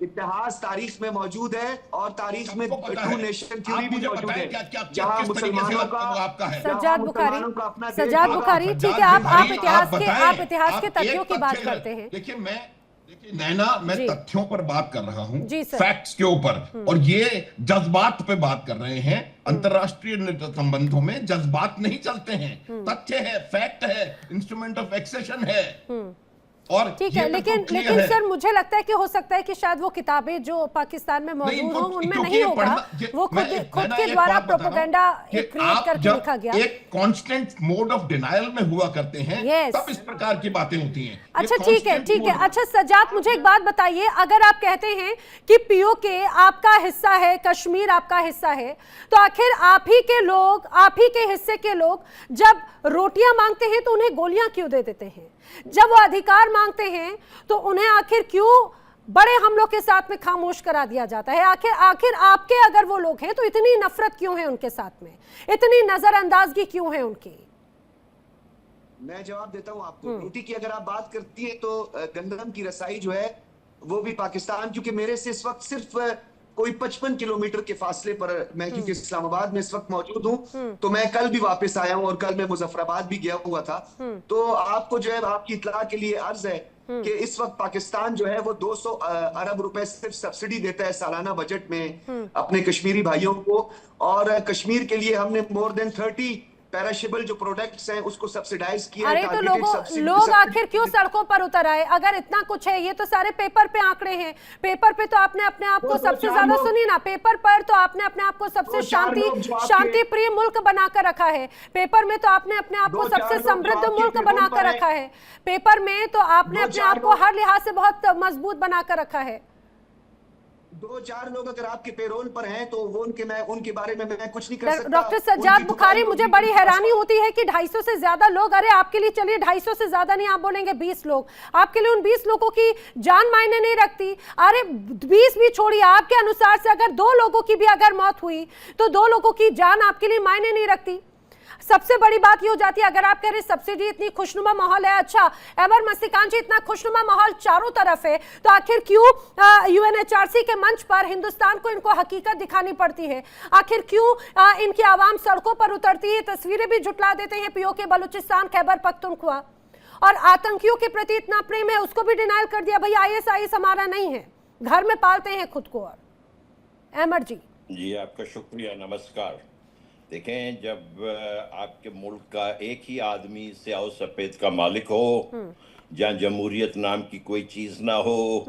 इतिहास तारीख में मौजूद है और तारीख में टू नेशन थ्योरी भी मौजूद है, जहां मुसलमानों का सज्जाद बुखारी, अपना सज्जाद बुखारी, ठीक है, आप इतिहास के तथ्यों की बात करते हैं। देखिए नैना, मैं तथ्यों पर बात कर रहा हूं, फैक्ट्स के ऊपर, और ये जज्बात पे बात कर रहे हैं। अंतरराष्ट्रीय संबंधों में जज्बात नहीं चलते हैं, तथ्य है, फैक्ट है, इंस्ट्रूमेंट ऑफ एक्सेशन है। और ठीक है, लेकिन सर मुझे लगता है कि हो सकता है कि शायद वो किताबें जो पाकिस्तान में मौजूद हो उनमें नहीं होगा, वो खुद के द्वारा प्रोपेगेंडा क्रिएट करके लिखा गया। एक कांस्टेंट मोड ऑफ डिनायल में हुआ करते हैं, तब इस प्रकार की बातें होती हैं। अच्छा ठीक है। अच्छा सज्जाद, मुझे एक बात बताइए, अगर आप कहते हैं कि पीओके आपका हिस्सा है, कश्मीर आपका हिस्सा है, तो आखिर आप ही के लोग, आप ही के हिस्से के लोग जब रोटियां मांगते हैं तो उन्हें गोलियां क्यों दे देते हैं? जब वो अधिकार मांगते हैं तो उन्हें आखिर क्यों बड़े हमलों के साथ में खामोश करा दिया जाता है? आखिर आपके अगर वो लोग हैं तो इतनी नफरत क्यों है उनके साथ में, इतनी नजरअंदाजगी क्यों है उनकी? मैं जवाब देता हूं आपको। रोटी की अगर आप बात करती है तो गंदम की रसाई जो है वो भी पाकिस्तान, क्योंकि मेरे से इस वक्त सिर्फ कोई 55 किलोमीटर के फासले पर, मैं क्योंकि इस्लामाबाद में इस वक्त मौजूद हूँ, तो मैं कल भी वापस आया हूँ और कल मैं मुजफ्फराबाद भी गया हुआ था। तो आपको जो है, आपकी इत्तला के लिए अर्ज है कि इस वक्त पाकिस्तान जो है वो 200 अरब रुपए सिर्फ सब्सिडी देता है सालाना बजट में अपने कश्मीरी भाइयों को, और कश्मीर के लिए हमने मोर देन 30 पेरिशेबल जो प्रोडक्ट्स हैं उसको सब्सिडाइज किया। अरे तो लोग आखिर क्यों सड़कों पर उतर आए? अगर इतना कुछ है, ये तो सारे पेपर पे आंकड़े हैं, पेपर पे तो आपने अपने आप को सबसे ज्यादा, सुनिए ना, पेपर पर तो आपने अपने आप को सबसे शांति प्रिय मुल्क बनाकर रखा है, पेपर में तो आपने अपने आप को सबसे समृद्ध मुल्क बनाकर रखा है, पेपर में तो आपने अपने आप को हर लिहाज से बहुत मजबूत बनाकर रखा है। 2-4 लोग अगर आपके पेरोल पर हैं तो वो उनके बारे में मैं कुछ नहीं कर सकता। डॉक्टर सज्जाद बुखारी, मुझे बड़ी हैरानी होती है कि 250 से ज्यादा लोग, अरे आपके लिए चलिए 250 से ज्यादा नहीं, आप बोलेंगे 20 लोग, आपके लिए उन 20 लोगों की जान मायने नहीं रखती। अरे 20 भी छोड़िए, आपके अनुसार से अगर 2 लोगों की भी अगर मौत हुई तो 2 लोगों की जान आपके लिए मायने नहीं रखती। सबसे बड़ी बात ये हो जाती है, अगर आप कह रहे सब्सिडी, इतनी खुशनुमा माहौल है, अच्छा एमर मस्तिकान जी, इतना खुशनुमा माहौल चारों तरफ है, तो आखिर क्यों यूएनएचआरसी के मंच पर हिंदुस्तान को इनको हकीकत दिखानी पड़ती है? आखिर क्यों इनकी आवाम सड़कों पर उतरती है? तस्वीरें भी जुटला देते हैं पीओके बलूचिस्तान, खैबर पख्तूनख्वा, और आतंकियों के प्रति इतना प्रेम है उसको भी डिनाइल कर दिया। भाई आईएस हमारा नहीं है, घर में पालते हैं खुद को। और अहमद जी, आपका शुक्रिया, नमस्कार। देखें, जब आपके मुल्क का एक ही आदमी स्याह सफेद का मालिक हो, जहाँ जमहूरियत नाम की कोई चीज ना हो,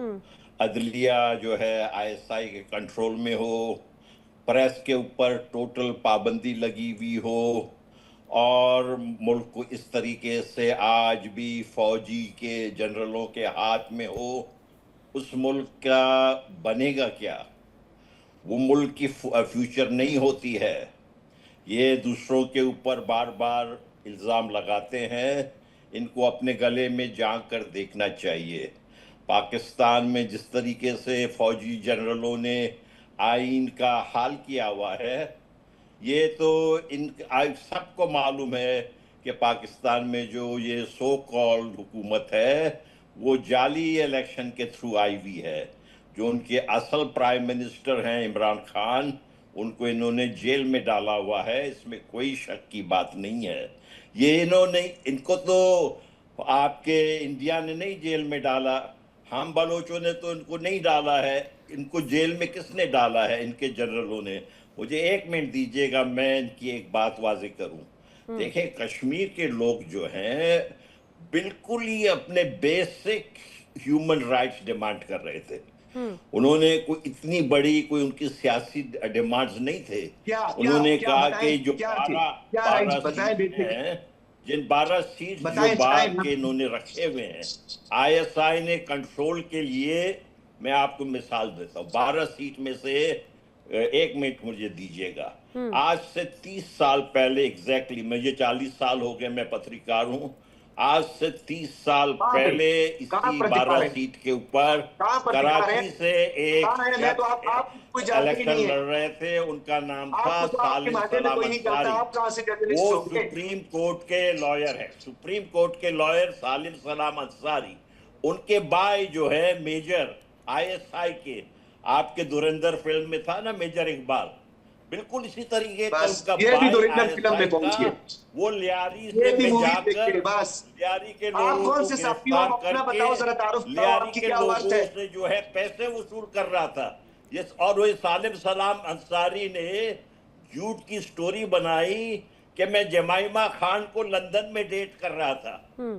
अदलिया जो है आईएसआई के कंट्रोल में हो, प्रेस के ऊपर टोटल पाबंदी लगी हुई हो, और मुल्क को इस तरीके से आज भी फौजी के जनरलों के हाथ में हो, उस मुल्क का बनेगा क्या? वो मुल्क की फ्यूचर नहीं होती है। ये दूसरों के ऊपर बार बार इल्ज़ाम लगाते हैं, इनको अपने गले में झांक कर देखना चाहिए। पाकिस्तान में जिस तरीके से फौजी जनरलों ने आइन का हाल किया हुआ है, ये तो सबको मालूम है कि पाकिस्तान में जो ये सो कॉल्ड हुकूमत है वो जाली इलेक्शन के थ्रू आई हुई है। जो उनके असल प्राइम मिनिस्टर हैं इमरान खान, उनको इन्होंने जेल में डाला हुआ है, इसमें कोई शक की बात नहीं है। इनको तो आपके इंडिया ने नहीं जेल में डाला, हम बलोचों ने तो इनको नहीं डाला है। इनको जेल में किसने डाला है? इनके जनरलों ने। मुझे 1 मिनट दीजिएगा, मैं इनकी एक बात वाज़ेह करूं। देखें, कश्मीर के लोग जो हैं बिल्कुल ही अपने बेसिक ह्यूमन राइट्स डिमांड कर रहे थे। उन्होंने कोई इतनी बड़ी कोई उनकी सियासी डिमांड्स नहीं थे। उन्होंने कहा कि जो 12 सीट जो बात के इन्होंने रखे हुए हैं, आईएसआई ने कंट्रोल के लिए, मैं आपको मिसाल देता हूँ, 12 सीट में से 1 मिनट मुझे दीजिएगा, आज से 30 साल पहले एग्जैक्टली, मुझे 40 साल हो गए, मैं पत्रकार हूँ, आज से 30 साल पहले इसी 12 सीट के ऊपर कराची से एक इलेक्शन लड़ रहे थे, उनका नाम था सालिम सलाम अंसारी। वो सुप्रीम कोर्ट के लॉयर है, सुप्रीम कोर्ट के लॉयर सालिम सलाम अंसारी। उनके भाई जो है मेजर आईएसआई के, आपके धुरंधर फिल्म में था ना मेजर इकबाल, बिल्कुल इसी तरीके का उनका ये भी भाई धुरंधर फिल्म में आईएसआई पहुंच का, गए। वो लियारी ये से भी में मूवी जाकर देखिए बस। लियारी के आप लोगों कौन को से साथी हो, गिरफ्तार अपना बताओ जरा, तारुफ करके बताओ, लियारी आपकी के क्या लोगों वर्स्ट है? से जो है पैसे वसूल कर रहा था ये। और वो सालिम सलाम अंसारी ने झूठ की स्टोरी बनाई कि मैं जमाइमा खान को लंदन में डेट कर रहा था।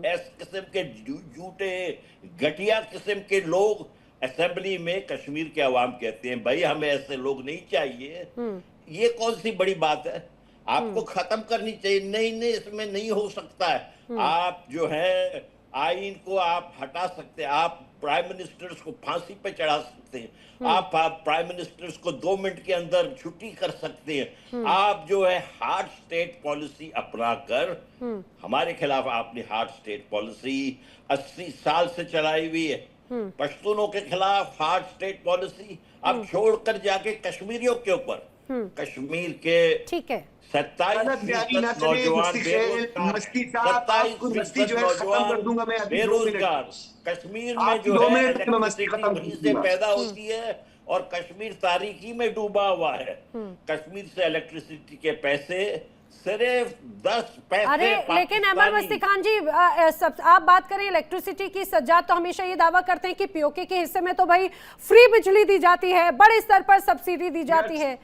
इस किस्म के झूठे घटिया किस्म के लोग असेंबली में कश्मीर के अवाम कहते हैं भाई हमें ऐसे लोग नहीं चाहिए। ये कौन सी बड़ी बात है? आपको खत्म करनी चाहिए। नहीं नहीं, इसमें नहीं हो सकता है। आप जो है आईन को आप हटा सकते हैं, आप प्राइम मिनिस्टर्स को फांसी पे चढ़ा सकते हैं, आप प्राइम मिनिस्टर्स को 2 मिनट के अंदर छुट्टी कर सकते हैं। आप जो है हार्ड स्टेट पॉलिसी अपना कर, हमारे खिलाफ आपने हार्ड स्टेट पॉलिसी 80 साल से चलाई हुई है। पश्तूनों के खिलाफ हार्ड स्टेट पॉलिसी आप छोड़कर जाके कश्मीरियों के ऊपर, कश्मीर के ठीक है 27% नौजवान बेरोजगार, कश्मीर में जो है इलेक्ट्रिसिटी वहीं से पैदा होती है और कश्मीर तारीकी में डूबा हुआ है। कश्मीर से इलेक्ट्रिसिटी के पैसे सिर्फ 10 पैसे। अरे लेकिन अहमद मस्ती खान जी, आप बात करें इलेक्ट्रिसिटी की, सज्जाद तो हमेशा ये दावा करते हैं कि पीओके के हिस्से में तो भाई फ्री बिजली दी जाती है, बड़े स्तर पर सब्सिडी दी जाती है,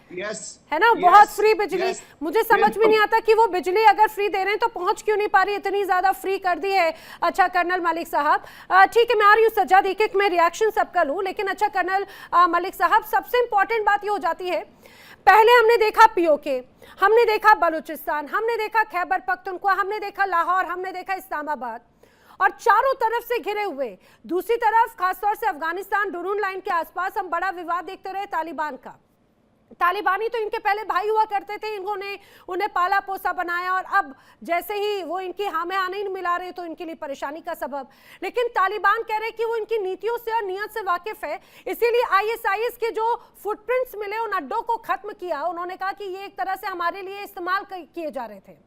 है ना, बहुत फ्री बिजली। मुझे समझ में नहीं आता कि वो बिजली अगर फ्री दे रहे हैं तो पहुंच क्यों नहीं पा रही, इतनी ज्यादा फ्री कर दी है। अच्छा कर्नल मलिक साहब, ठीक है मैं आ रही हूँ सज्जाद, एक मैं रिएक्शन सबका लूँ, लेकिन अच्छा कर्नल मलिक साहब, सबसे इंपॉर्टेंट बात ये हो जाती है, पहले हमने देखा पीओके, हमने देखा बलूचिस्तान, हमने देखा खैबर पख्तूनख्वा, हमने देखा लाहौर, हमने देखा इस्लामाबाद, और चारों तरफ से घिरे हुए। दूसरी तरफ खासतौर से अफगानिस्तान डुरून लाइन के आसपास हम बड़ा विवाद देखते रहे तालिबान का। तालिबानी तो इनके पहले भाई हुआ करते थे, इन्होंने उन्हें पाला पोसा बनाया, और अब जैसे ही वो इनकी हाँ में हाँ नहीं मिला रहे तो इनके लिए परेशानी का सबब। लेकिन तालिबान कह रहे कि वो इनकी नीतियों से और नियत से वाकिफ है, इसीलिए आईएसआईएस के जो फुटप्रिंट्स मिले उन अड्डों को खत्म किया। उन्होंने कहा कि ये एक तरह से हमारे लिए इस्तेमाल किए जा रहे थे,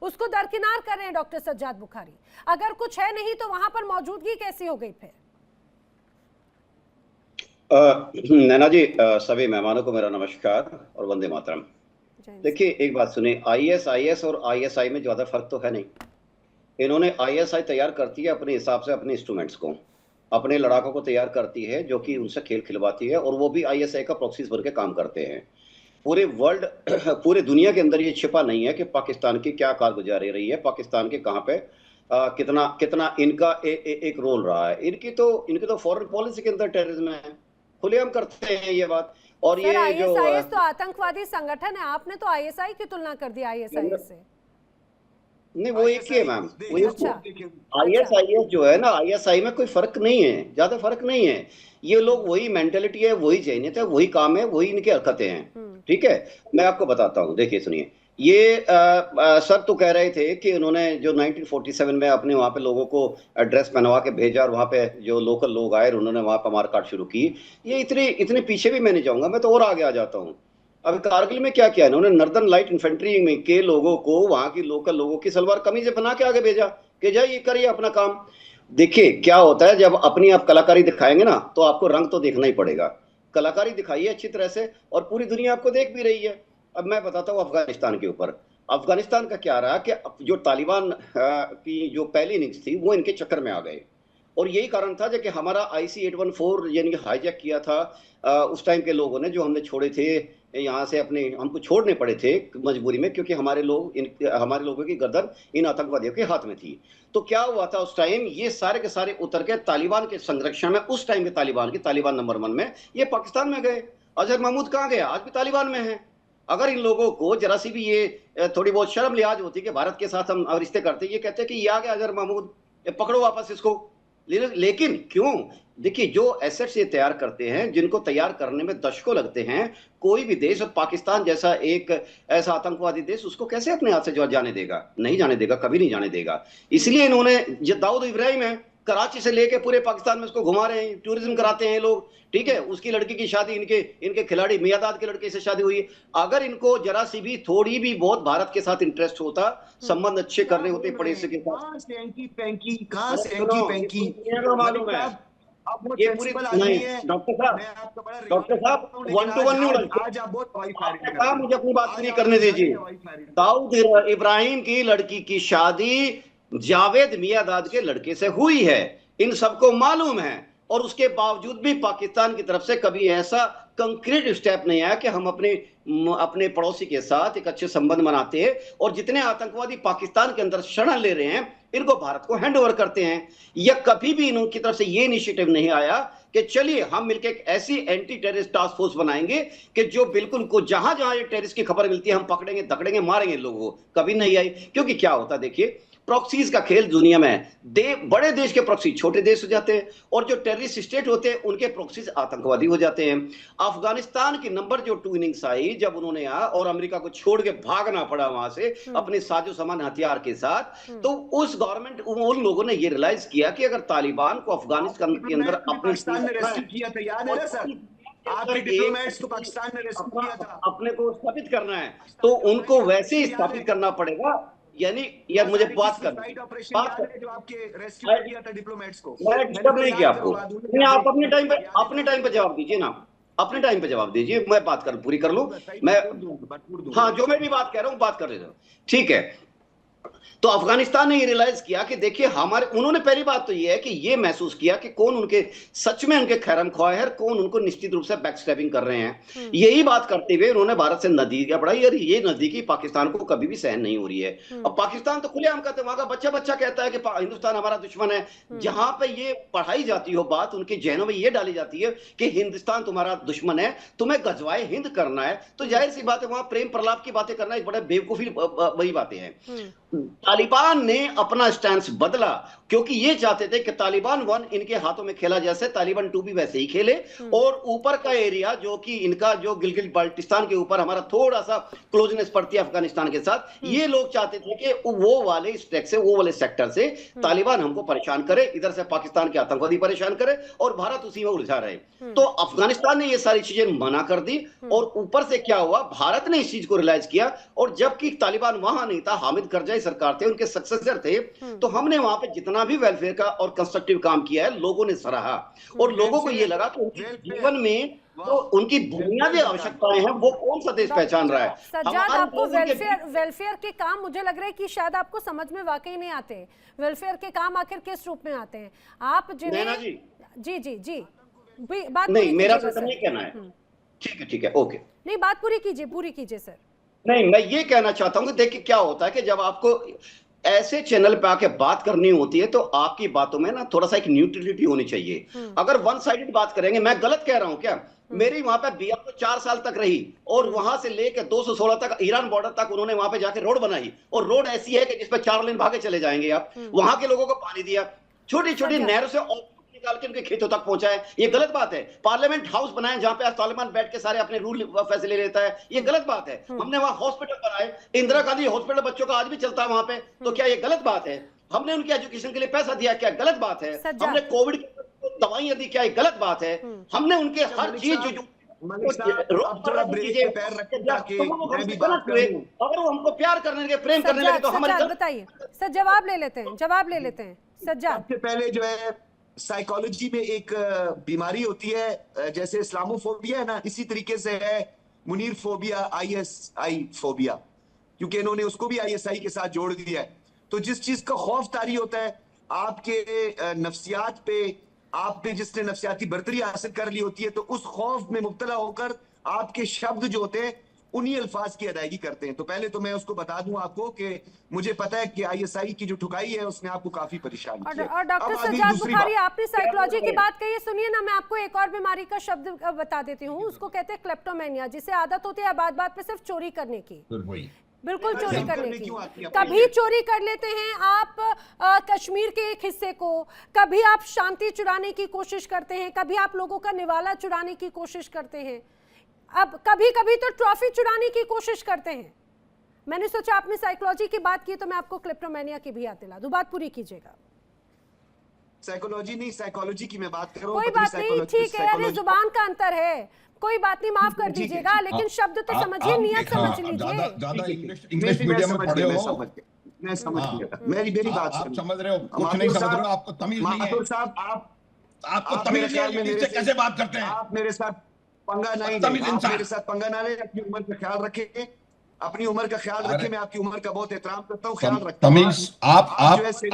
उसको दरकिनार कर रहे हैं डॉक्टर सज्जाद बुखारी। अगर कुछ है नहीं तो वहां पर मौजूदगी कैसी हो गई फिर? नैना जी, सभी मेहमानों को मेरा नमस्कार और वंदे मातरम। देखिए एक बात सुनिए, आईएसआईएस और आईएसआई में ज्यादा फर्क तो है नहीं। इन्होंने आईएसआई तैयार करती है अपने हिसाब से, अपने इंस्ट्रूमेंट्स को, अपने लड़ाकों को तैयार करती है जो कि उनसे खेल खिलवाती है, और वो भी आईएसआई का प्रॉक्सीज बन के काम करते हैं। पूरे वर्ल्ड, पूरे दुनिया के अंदर ये छिपा नहीं है कि पाकिस्तान की क्या कारगुजारी रही है, पाकिस्तान के कहाँ पे कितना कितना इनका एक रोल रहा है। इनकी तो फॉरेन पॉलिसी के अंदर टेररिज्म है, खुलेआम करते हैं ये बात। और ये जो आईएसआईएस तो आतंकवादी संगठन है, आपने तो आईएसआई की तुलना कर दी आईएसआईएस से। नहीं, वो एक ही है मैम, आईएसआईएस जो है ना, आईएसआई में कोई फर्क नहीं है, ज्यादा फर्क नहीं है। ये लोग वही मेंटेलिटी है, वही जहनीत है, वही काम है, वही इनकी हरकतें हैं। ठीक है, मैं आपको बताता हूँ, देखिए सुनिए, ये सर तो कह रहे थे कि उन्होंने जो 1947 में अपने वहाँ पे लोगों को ड्रेस पहनवा के भेजा और वहाँ पे जो लोकल लोग आए उन्होंने वहाँ पे मारकाट शुरू की। ये इतने पीछे भी मैं नहीं जाऊंगा, मैं तो और आगे आ जाता हूँ। अब कारगिल में क्या किया इन्होंने, नॉर्दर्न लाइट इन्फेंट्री में के लोगों को, वहाँ की लोकल लोगों की सलवार कमीज बना के आगे भेजा कि जाइए करिए अपना काम। देखिए क्या होता है, जब अपनी आप कलाकारी दिखाएंगे ना तो आपको रंग तो देखना ही पड़ेगा। कलाकारी दिखाइए अच्छी तरह से, और पूरी दुनिया आपको देख भी रही है। अब मैं बताता हूँ अफगानिस्तान के ऊपर। अफगानिस्तान का क्या रहा कि जो तालिबान की जो पहली इनिंग्स थी वो इनके चक्कर में आ गए, और यही कारण था कि हमारा IC-814 यानी हाईजैक किया था उस टाइम के लोगों ने, जो हमने छोड़े थे यहाँ से, अपने हमको छोड़ने पड़े थे मजबूरी में, क्योंकि हमारे लोगों की गर्दन इन आतंकवादियों के हाथ में थी। तो क्या हुआ था उस टाइम, ये सारे के सारे उतर के तालिबान के संरक्षण में, उस टाइम के तालिबान नंबर 1 में, ये पाकिस्तान में गए। अजहर महमूद कहाँ गया, आज भी तालिबान में है। अगर इन लोगों को जरा सी भी ये थोड़ी बहुत शर्म लिहाज होती कि भारत के साथ हम रिश्ते करते, ये कहते कि ये आ गया अजहर महमूद, पकड़ो वापस इसको। लेकिन क्यों, देखिए जो एसेट्स ये तैयार करते हैं, जिनको तैयार करने में दशकों लगते हैं, कोई भी देश, और पाकिस्तान जैसा एक ऐसा आतंकवादी देश, उसको कैसे अपने हाथ से जो जाने देगा? नहीं जाने देगा, कभी नहीं जाने देगा। इसलिए इन्होंने, दाऊद इब्राहिम है, कराची से लेके पूरे पाकिस्तान में उसको घुमा रहे हैं, टूरिज्म कराते हैं लोग। ठीक है, उसकी लड़की की शादी इनके खिलाड़ी मियादाद के लड़के से शादी हुई। अगर इनको जरा सी भी थोड़ी भी बहुत भारत के साथ इंटरेस्ट होता, संबंध अच्छे करने होते पड़ोसी के साथ, मालूम है अब वो ये पूरी सेंसिबल आदमी है। डॉक्टर साहब, मैं आपका बड़ा डॉक्टर साहब, 1 to 1 नहीं लड़के। आज आप बहुत हवाई फायरिंग कर रहे कहा हैं। मुझे अपनी बात आज पूरी आप करने दीजिए। हवाई फायरिंग दाऊद इब्राहिम की लड़की की शादी जावेद मियांदाद के लड़के से हुई है, इन सबको मालूम है, और उसके बावजूद भी पाकिस्तान की तरफ से कभी ऐसा कंक्रीट स्टेप नहीं आया कि हम अपने पड़ोसी के साथ एक अच्छे संबंध बनाते हैं, और जितने आतंकवादी पाकिस्तान के अंदर शरण ले रहे हैं इनको भारत को हैंड ओवर करते हैं। या कभी भी इनकी तरफ से ये इनिशिएटिव नहीं आया कि चलिए हम मिलकर एक ऐसी एंटी टेररिस्ट टास्क फोर्स बनाएंगे कि जो बिल्कुल को जहां जहां ये टेररिस्ट की खबर मिलती है हम पकड़ेंगे, दकड़ेंगे, मारेंगे लोगों को। कभी नहीं आई। क्योंकि क्या होता है देखिए, प्रॉक्सीज का खेल दुनिया में है। बड़े देश के प्रॉक्सी छोटे देश हो जाते हैं, और जो टेररिस्ट स्टेट होते हैं उनके प्रॉक्सीज आतंकवादी हो जाते हैं। अफगानिस्तान की नंबर जो 2 इनिंग्स आई जब उन्होंने और अमेरिका को छोड़ के भागना पड़ा वहां से अपने साजो सामान हथियार के साथ, तो उस गवर्नमेंट उन लोगों ने ये रियलाइज किया कि अगर तालिबान को अफगानिस्तान के अंदर पाकिस्तान ने रेस्क्यू किया था, याद है ना सर? आपके डिप्लोमेट्स को पाकिस्तान ने रेस्क्यू किया था, अपने को स्थापित करना है तो उनको वैसे ही स्थापित करना पड़ेगा। यानी यार मुझे बात कर जो आपके रेस्क्यू किया था डिप्लोमेट्स को, मैं डिस्टर्ब नहीं किया आपको। नहीं, आप अपने टाइम पे जवाब दीजिए ना, अपने टाइम पे जवाब दीजिए, मैं बात पूरी कर लूं। मैं हाँ, जो मैं भी बात कह रहा हूं बात कर रहे हो, ठीक है। तो अफगानिस्तान ने ये रियलाइज किया कि देखिए उन्होंने पहली बात तो ये है कि ये महसूस किया कि कौन उनके सच में उनके खैरम ख्वाह है, कौन उनको निश्चित रूप से बैकस्टैबिंग कर रहे हैं। यही बात करते हुए उन्होंने भारत से नजदीकी बढ़ाई, और ये नजदीकी पाकिस्तान को कभी भी सहन नहीं हो रही है। अब पाकिस्तान तो खुलेआम कहते हैं, वहां का बच्चा कहता है कि हिंदुस्तान हमारा दुश्मन है। जहां पे ये पढ़ाई जाती हो बात, उनके जहनों में ये डाली जाती है कि हिंदुस्तान तुम्हारा दुश्मन है, तुम्हें गजवाए हिंद करना है, तो जाहिर सी बात है वहां प्रेम प्रलाप की बातें करना एक बड़ा बेवकूफी वही बातें हैं। तालिबान ने अपना स्टैंड बदला, क्योंकि ये चाहते थे कि तालिबान 1 इनके हाथों में खेला जैसे तालिबान 2 भी वैसे ही खेले, और ऊपर का एरिया जो कि इनका जो गिलगित बाल्टिस्तान के ऊपर हमारा थोड़ा सा क्लोजनेस पड़ती है अफगानिस्तान के साथ, ये लोग चाहते थे कि वो वाले स्टेक से, वो वाले सेक्टर से तालिबान हमको परेशान करे, इधर से पाकिस्तान के आतंकवादी परेशान करे, और भारत उसी में उलझा रहे। तो अफगानिस्तान ने ये सारी चीजें मना कर दी, और ऊपर से क्या हुआ, भारत ने इस चीज को रियलाइज किया, और जबकि तालिबान वहां नहीं था, हामिद करजाई सरकार थे, उनके सक्सेसर थे, तो हमने वहां पे जितना भी वेलफेयर का और कंस्ट्रक्टिव काम किया है लोगों ने सराहा, और लोगों को ये लगा कि उनके जीवन में तो उनकी बुनियादी आवश्यकताएं हैं, वो कौन सा देश पहचान रहा है। सज्जाद, आपको वेलफेयर के काम मुझे लग रहा है कि शायद आपको समझ में वाकई नहीं आते। वेलफेयर के काम आखिर किस रूप में आते हैं? आप जिन्हें जी बात नहीं, मेरा तो नहीं कहना है। ठीक है, ओके, नहीं बात पूरी कीजिए सर। नहीं, मैं ये कहना चाहता हूं कि देखिए क्या होता है कि जब आपको ऐसे चैनल पे आके बात करनी होती है तो आपकी बातों में ना थोड़ा सा एक न्यूट्रलिटी होनी चाहिए। अगर वन साइडेड बात करेंगे, मैं गलत कह रहा हूं क्या? मेरी वहां पे बीएम तो 4 साल तक रही, और वहां से लेकर 216 तक ईरान बॉर्डर तक उन्होंने वहां पे जाके रोड बनाई, और रोड ऐसी है कि जिसपे 4 लेन भागे चले जाएंगे आप। वहां के लोगों को पानी दिया, छोटी छोटी नहरों से निकाल के उनके खेतों तक पहुंचाए, ये गलत बात है। पार्लियामेंट हाउस बनाए जहां पे तालिबान बैठ के सारे अपने रूल फैसले लेता है, ये गलत बात है। हमने वहां हॉस्पिटल बनाए, इंदिरा गांधी हॉस्पिटल बच्चों का आज भी चलता है वहां पे, तो क्या ये गलत बात है? हमने उनके एजुकेशन के लिए पैसा दिया, क्या गलत बात है? हमने कोविड की दवाइयां दी, क्या गलत बात है? हमने उनके हर चीज जो अगर वो हमको प्यार करने लगे, प्रेम करने लगे, तो हमारे बताइए सर, जवाब ले लेते हैं सज्जाद। सबसे पहले जो है साइकोलॉजी में एक बीमारी होती है, जैसे इस्लामोफोबिया है ना, इसी तरीके से है मुनीर फोबिया, आईएसआई फोबिया, क्योंकि इन्होंने उसको भी आईएसआई के साथ जोड़ दिया है। तो जिस चीज का खौफ तारी होता है आपके नफ्सियात पे, आप पे जिसने नफ्सियाती बर्तरी हासिल कर ली होती है, तो उस खौफ में मुब्तला होकर आपके शब्द जो होते हैं उन्हीं अल्फाज की अदायगी करते हैं। तो पहले तो मैं उसको बता दूं आपको कि मुझे पता है कि आईएसआई की जो ठुकाई है उसने आपको काफी परेशान किया। और डॉक्टर सज्जाद बुखारी, आपने साइकोलॉजी की बात कही है, सुनिए ना, मैं आपको एक और बीमारी का शब्द बता देती हूँ, उसको कहते हैं क्लेप्टोमेनिया, जिसे आदत होती है बात पे सिर्फ चोरी करने की, बिल्कुल चोरी करने की। कभी चोरी कर लेते हैं आप कश्मीर के एक हिस्से को, कभी आप शांति चुराने की कोशिश करते हैं, कभी आप लोगों का निवाला चुराने की कोशिश करते हैं, अब कभी कभी तो ट्रॉफी चुराने की कोशिश करते हैं। मैंने सोचा आपने साइकोलॉजी की बात की तो मैं आपको क्लेप्टोमेनिया की भी याद दिला दूं, बात पूरी कीजिएगा। साइकोलॉजी नहीं, साइकोलॉजी की मैं बात कर रहा हूं। कोई बात नहीं, ठीक है, अरे जुबान का अंतर है, कोई बात नहीं, माफ कर दीजिएगा, लेकिन शब्द तो समझिए, नियत समझ लीजिए। ज्यादा इंग्लिश मीडियम में पढ़े हो, मैं समझ गया, मेरी बात आप समझ रहे हो, कुछ नहीं समझ रहे हो, आपको तमीज नहीं है। माथुर साहब, आपको तमिल से कैसे बात करते हैं? आप मेरे साथ पंगा नहीं लें, आप मेरे साथ पंगा ना लें, अपनी उम्र का ख्याल रखें, अपनी उम्र का ख्याल रखें। मैं आपकी उम्र का बहुत एहतराम करता हूँ, ख्याल रखता हूँ। तमीज, आप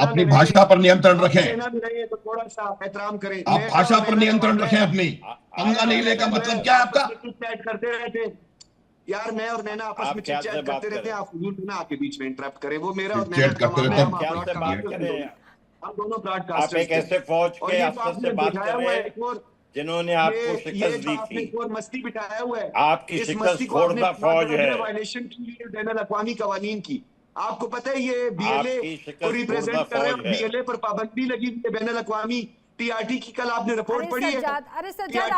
अपनी भाषा पर नियंत्रण रखें। सेना में रहिए तो थोड़ा सा एहतराम करें। आप भाषा पर नियंत्रण रखें अपनी। पंगा नहीं लेगा मतलब क्या है आपका? चैट करते रहते यार, मैं और नैना आपस में चिट चैट करते रहते हैं, आप ना आपके बीच में इंटरप्ट करें। वो मेरा और नैना करते रहते हैं, हम दोनों ब्रॉडकास्टर। आप एक ऐसे फौज के अफसर से बात कर रहे हैं जिन्होंने आपको शिकस्त दी थी। मस्ती बिठाया हुआ है, आपकी शिकस्त खोड़दा फौज है। वायलेशन की है बैनुल अक़वामी कवानीन की। आपको पता है ये बीएलए को रिप्रेजेंट कर रहे हैं, बीएलए पर पाबंदी लगी हुई है बैनुल अक़वामी। टीआरटी की कल आपने रिपोर्ट पढ़ी है? अरे सज्जाद,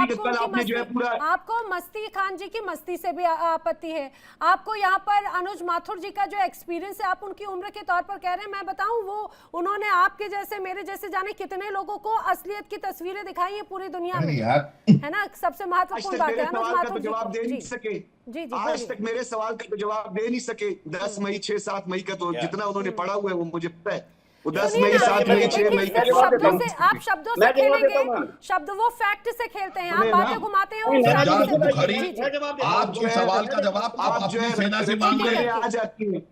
आपको मस्ती खान जी की मस्ती से भी आपत्ति है। आपको यहाँ पर अनुज माथुर जी का जो एक्सपीरियंस है, आप उनकी उम्र के तौर पर कह रहे हैं। मैं बताऊं, वो उन्होंने आपके जैसे मेरे जैसे जाने कितने लोगों को असलियत की तस्वीरें दिखाई है पूरी दुनिया में, है ना। सबसे महत्वपूर्ण बात है अनुज माथुर जी जवाब दे नहीं सके। जी आज तक मेरे सवाल का जवाब दे नहीं सके। 10 मई 6-7 मई का तो जितना उन्होंने पढ़ा हुआ है वो मुझे पता है। 10 मई 7 मई 6 मई शब्दों से आप शब्दों से खेलेंगे, शब्द वो फैक्ट से खेलते हैं, आप बातें घुमाते हैं। आप जो सवाल का जवाब आप अपनी सेना से मांग रहे हैं, आ जाती हैं,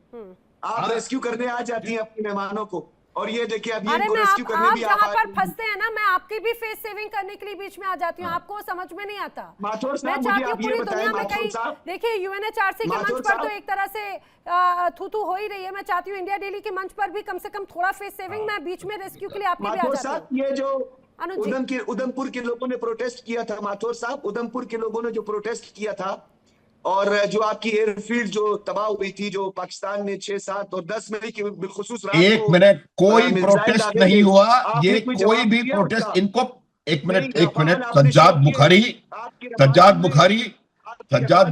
आप रेस्क्यू करने आ जाती हैं अपने मेहमानों को। और ये देखिए अभी इनको रेस्क्यू करने भी जहाँ पर फंसते हैं ना, मैं आपकी भी फेस सेविंग करने के लिए बीच में आ जाती हूँ, आपको समझ में नहीं आता। मैं चाहती हूँ पूरी दुनिया में कहीं, देखिए यूएनएचआरसी के मंच पर तो एक तरह से थू हो ही रही है। मैं चाहती हूँ इंडिया डेली के मंच पर भी कम से कम थोड़ा फेस सेविंग, मैं बीच में रेस्क्यू के लिए आपके भी आ जाती हूँ। ये जो उधमपुर के लोगों ने प्रोटेस्ट किया था, माथुर साहब, उधमपुर के लोगों ने जो प्रोटेस्ट किया था और जो आपकी एयरफील्ड जो तबाह हुई थी, जो पाकिस्तान ने 6, 7 और 10 मई की बिलखुसूस रात को, एक मिनट, कोई प्रोटेस्ट नहीं हुआ। ये कोई भी प्रोटेस्ट, इनको एक मिनट सज्जाद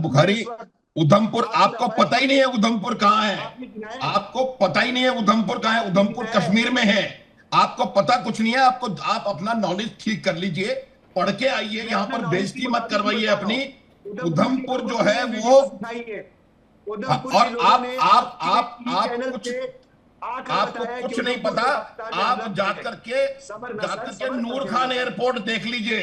बुखारी उधमपुर, आपको पता ही नहीं है उधमपुर कहाँ है? आपको पता ही नहीं है उधमपुर कहाँ है? उधमपुर कश्मीर में है, आपको पता कुछ नहीं है। आप अपना नॉलेज ठीक कर लीजिए, पढ़ के आइए, यहाँ पर बेइज्जती मत करवाइए अपनी। उधमपुर जो है वो, और आपको कुछ नहीं पता। आप जाकर के नूर खान एयरपोर्ट देख लीजिए,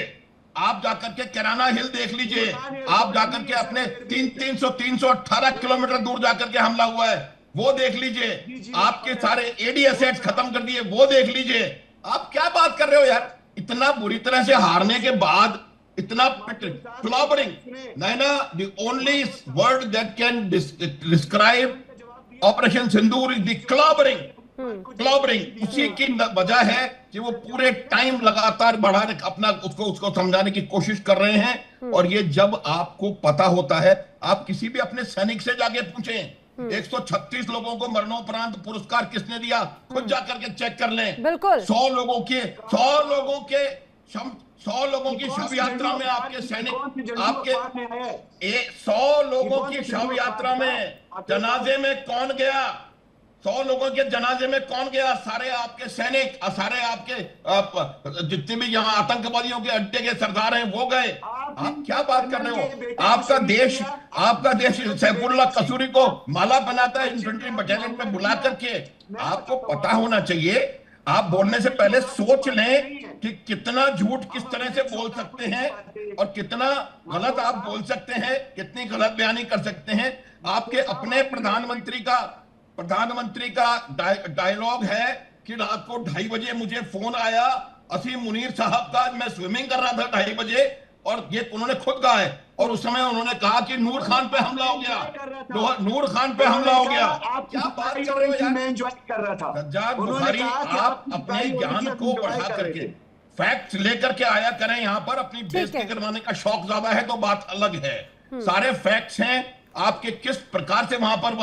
आप जाकर के कैराना हिल देख लीजिए, आप जाकर के अपने 318 किलोमीटर दूर जाकर के हमला हुआ है वो देख लीजिए, आपके सारे एडी एसेट्स खत्म कर दिए वो देख लीजिए। आप क्या बात कर रहे हो यार? इतना बुरी तरह से हारने के बाद इतना clobbering, Naina, the only word that can describe operation Sindoor is the clobbering. उसी की वजह है कि वो पूरे टाइम लगातार बढ़ाने अपना उसको समझाने की कोशिश कर रहे हैं। और ये जब आपको पता होता है, आप किसी भी अपने सैनिक से जाके पूछें 136 लोगों को मरणोपरांत पुरस्कार किसने दिया, खुद जाकर के चेक कर लें। बिल्कुल 100 लोगों की शव यात्रा में आपके सैनिक, आपके 100 लोगों की शव यात्रा में जनाजे में कौन गया? 100 लोगों के जनाजे में कौन गया? सारे आपके सैनिक, सारे आपके जितने भी यहाँ आतंकवादियों के अड्डे के सरदार हैं वो गए। आप क्या बात कर रहे हो? आपका देश सैफुल्लाह कसूरी को माला बनाता है इन्फेंट्री बटालियन में बुला करके। आपको पता होना चाहिए, आप बोलने से पहले सोच लें कि कितना झूठ किस तरह से बोल सकते हैं और कितना गलत आप बोल सकते हैं, कितनी गलत बयानी कर सकते हैं। आपके अपने प्रधानमंत्री का डायलॉग है कि रात को 2:30 बजे मुझे फोन आया असीम मुनीर साहब का, मैं स्विमिंग कर रहा था 2:30 बजे, और ये उन्होंने खुद कहा है। और उस समय उन्होंने कहा कि नूर खान पे हमला हो गया, नूर खान पे हमला हो गया। आप क्या बात कर रहे हो यार? मैं एंजॉय कर रहा था। सज्जाद बुखारी, आप अपने ज्ञान को बढ़ा करके फैक्ट्स लेकर के आया करें यहाँ पर। अपनी बेइज्जती करवाने का शौक ज्यादा है तो बात अलग है। सारे फैक्ट्स हैं आपके, किस प्रकार से वहां पर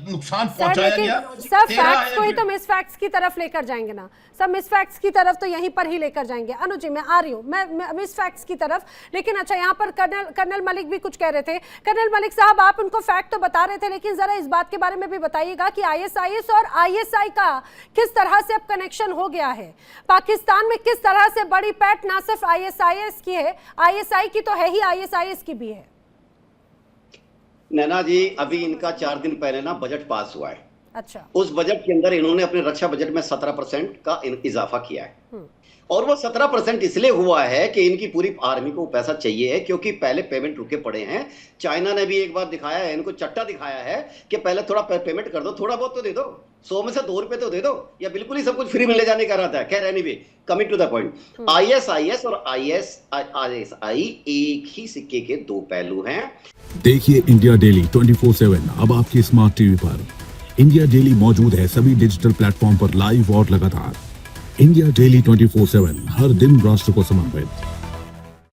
नुकसान पहुंचाया गया। सब फैक्ट्स को ही तो मिस फैक्ट्स की तरफ लेकर जाएंगे ना, सब मिस फैक्ट्स की तरफ तो यहीं पर ही लेकर जाएंगे। अनुज जी, मैं आ रही हूँ मैं मिस फैक्ट्स की तरफ, लेकिन अच्छा यहाँ पर कर्नल मलिक भी कुछ कह रहे थे। कर्नल मलिक साहब, आप उनको फैक्ट तो बता रहे थे, लेकिन जरा इस बात के बारे में भी बताइएगा कि ISIS और ISI का किस तरह से अब कनेक्शन हो गया है। पाकिस्तान में किस तरह से बड़ी पैठ ना सिर्फ ISIS की है, ISI की तो है ही, ISIS की भी है। नैना जी, अभी इनका 4 दिन पहले ना बजट पास हुआ है। अच्छा। उस बजट के अंदर इन्होंने अपने रक्षा बजट में 17% का इजाफा किया है। और वो 17% इसलिए हुआ है कि इनकी पूरी आर्मी को पैसा चाहिए है, क्योंकि पहले पेमेंट रुके पड़े हैं। चाइना ने भी एक बार दिखाया है, इनको चट्टा दिखाया है कि पहले थोड़ा पेमेंट कर दो, थोड़ा बहुत तो दे दो, 100 में से 2 रुपए तो दे दो, या बिल्कुल ही सब कुछ फ्री में ले जाने का रहता है। खैर anyway, coming to the point, ISIS और ISI एक ही सिक्के के 2 पहलू हैं। देखिए इंडिया डेली 24/7 अब आपकी स्मार्ट टीवी पर। इंडिया डेली मौजूद है सभी डिजिटल प्लेटफॉर्म पर लाइव और लगातार। इंडिया डेली 24/7 हर दिन राष्ट्र को समर्पित।